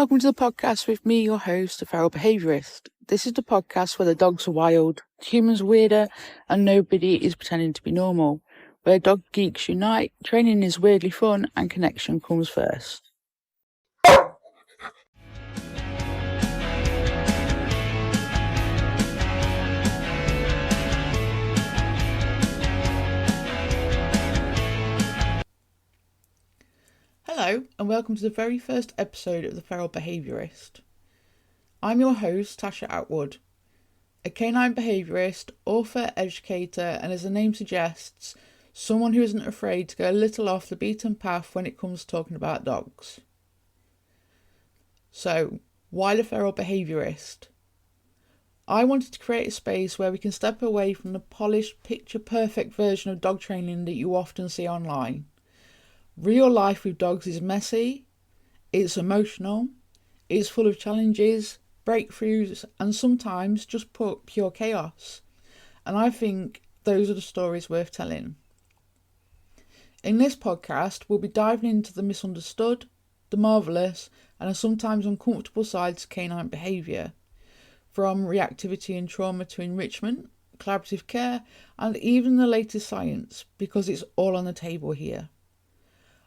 Welcome to the podcast with me, your host, the Feral Behaviourist. This is the podcast where the dogs are wild, humans are weirder, and nobody is pretending to be normal. Where dog geeks unite, training is weirdly fun, and connection comes first. Hello, and welcome to the very first episode of the Feral Behaviourist. I'm your host, Tasha Atwood, a canine behaviourist, author, educator, and as the name suggests, someone who isn't afraid to go a little off the beaten path when it comes to talking about dogs. So, why the Feral Behaviourist? I wanted to create a space where we can step away from the polished, picture-perfect version of dog training that you often see online. Real life with dogs is messy, it's emotional, it's full of challenges, breakthroughs, and sometimes just pure chaos. And I think those are the stories worth telling. In this podcast, we'll be diving into the misunderstood, the marvellous, and the sometimes uncomfortable sides of canine behaviour. From reactivity and trauma to enrichment, collaborative care, and even the latest science, because it's all on the table here.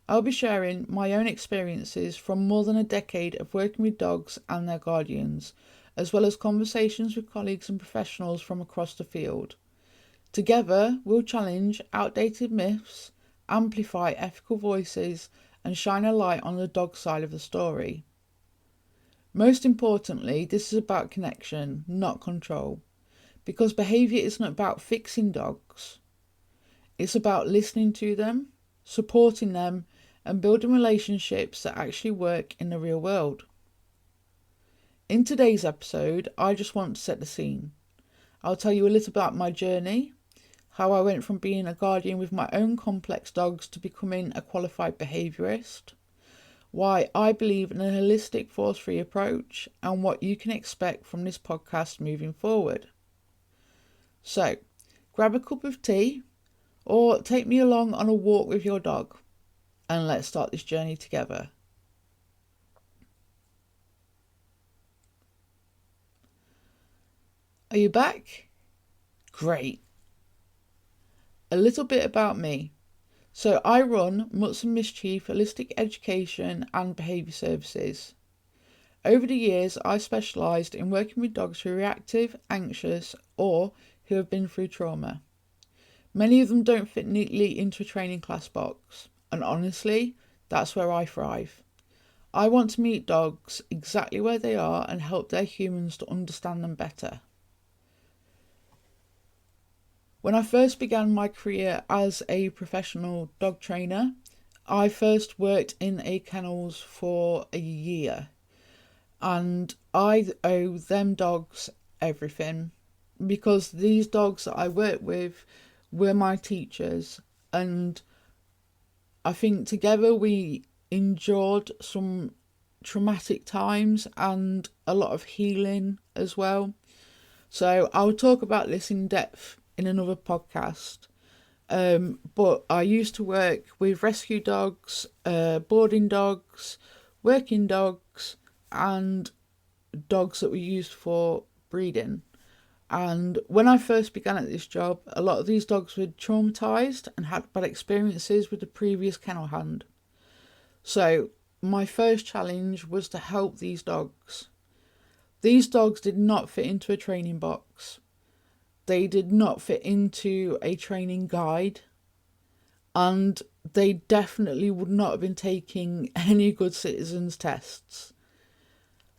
I'll be sharing my own experiences from more than a decade of working with dogs and their guardians, as well as conversations with colleagues and professionals from across the field. Together, we'll challenge outdated myths, amplify ethical voices, and shine a light on the dog side of the story. Most importantly, this is about connection, not control, because behaviour isn't about fixing dogs. It's about listening to them, supporting them, and building relationships that actually work in the real world. In today's episode, I just want to set the scene. I'll tell you a little about my journey, how I went from being a guardian with my own complex dogs to becoming a qualified behaviourist, why I believe in a holistic force-free approach, and what you can expect from this podcast moving forward. So, grab a cup of tea, or take me along on a walk with your dog, and let's start this journey together. Are you back? Great. A little bit about me. So I run Mutts and Mischief Holistic Education and Behaviour Services. Over the years, I specialised in working with dogs who are reactive, anxious, or who have been through trauma. Many of them don't fit neatly into a training class box, and honestly, that's where I thrive. I want to meet dogs exactly where they are and help their humans to understand them better. When I first began my career as a professional dog trainer, I first worked in a kennels for a year, and I owe them dogs everything, because these dogs that I worked with were my teachers, and I think together we endured some traumatic times and a lot of healing as well. So I'll talk about this in depth in another podcast. But I used to work with rescue dogs, boarding dogs, working dogs, and dogs that were used for breeding. And when I first began at this job, a lot of these dogs were traumatised and had bad experiences with the previous kennel hand. So my first challenge was to help these dogs. These dogs did not fit into a training box. They did not fit into a training guide. And they definitely would not have been taking any good citizens tests.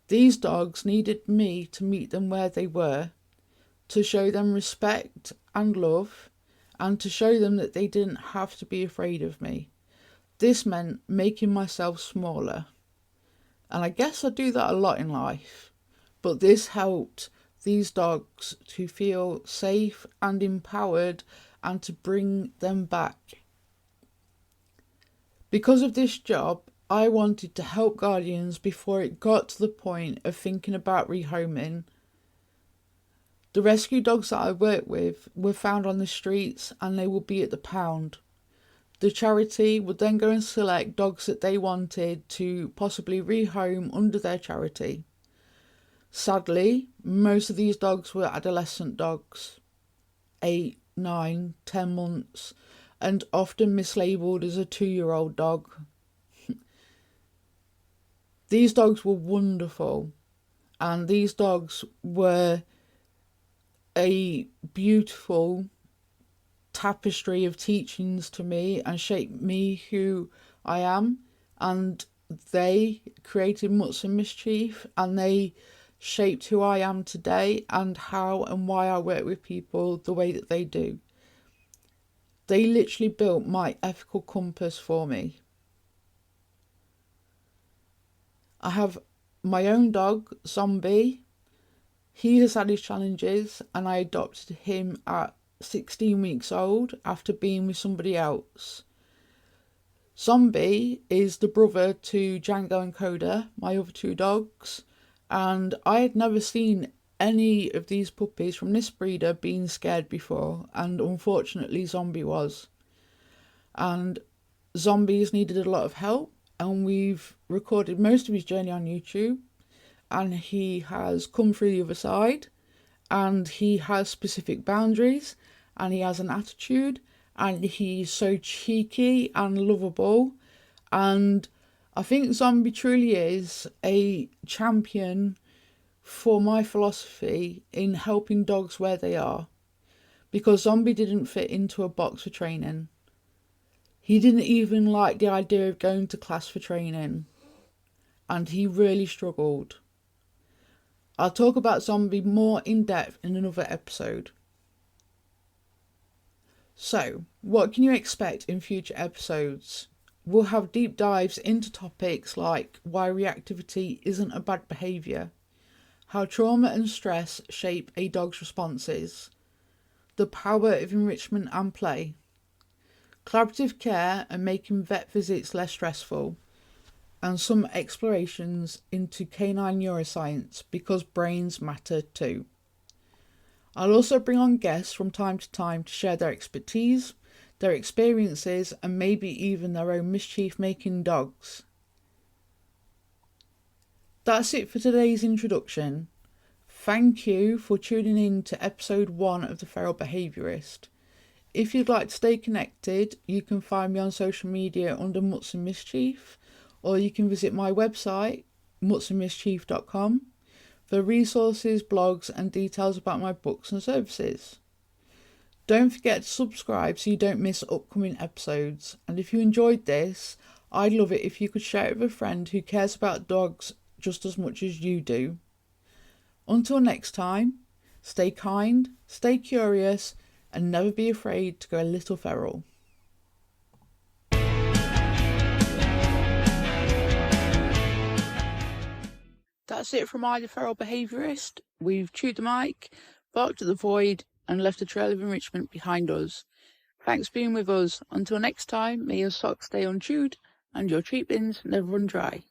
These dogs needed me to meet them where they were, to show them respect and love, and to show them that they didn't have to be afraid of me. This meant making myself smaller. And I guess I do that a lot in life, but this helped these dogs to feel safe and empowered and to bring them back. Because of this job, I wanted to help guardians before it got to the point of thinking about rehoming. The rescue dogs that I worked with were found on the streets and they would be at the pound. The charity would then go and select dogs that they wanted to possibly rehome under their charity. Sadly, most of these dogs were adolescent dogs, 8, 9, 10 months, and often mislabeled as a 2-year-old dog. These dogs were wonderful, and these dogs were a beautiful tapestry of teachings to me and shaped me who I am. And they created Mutts and Mischief, and they shaped who I am today and how and why I work with people the way that they do. They literally built my ethical compass for me. I have my own dog, Zombie. He has had his challenges, and I adopted him at 16 weeks old after being with somebody else. Zombie is the brother to Django and Coda, my other 2 dogs, and I had never seen any of these puppies from this breeder being scared before, and unfortunately Zombie was. And Zombie's needed a lot of help, and we've recorded most of his journey on YouTube, and he has come through the other side, and he has specific boundaries, and he has an attitude, and he's so cheeky and lovable. And I think Zombie truly is a champion for my philosophy in helping dogs where they are, because Zombie didn't fit into a box for training. He didn't even like the idea of going to class for training, and he really struggled. I'll talk about Zombie more in depth in another episode. So, what can you expect in future episodes? We'll have deep dives into topics like why reactivity isn't a bad behaviour, how trauma and stress shape a dog's responses, the power of enrichment and play, collaborative care and making vet visits less stressful, and some explorations into canine neuroscience, because brains matter too. I'll also bring on guests from time to time to share their expertise, their experiences, and maybe even their own mischief-making dogs. That's it for today's introduction. Thank you for tuning in to episode 1 of the Feral Behaviourist. If you'd like to stay connected, you can find me on social media under Mutts and Mischief, or you can visit my website, muttsandmischief.com, for resources, blogs, and details about my books and services. Don't forget to subscribe so you don't miss upcoming episodes. And if you enjoyed this, I'd love it if you could share it with a friend who cares about dogs just as much as you do. Until next time, stay kind, stay curious, and never be afraid to go a little feral. That's it from I, the Feral Behaviourist. We've chewed the mic, barked at the void, and left a trail of enrichment behind us. Thanks for being with us. Until next time, may your socks stay unchewed and your treat bins never run dry.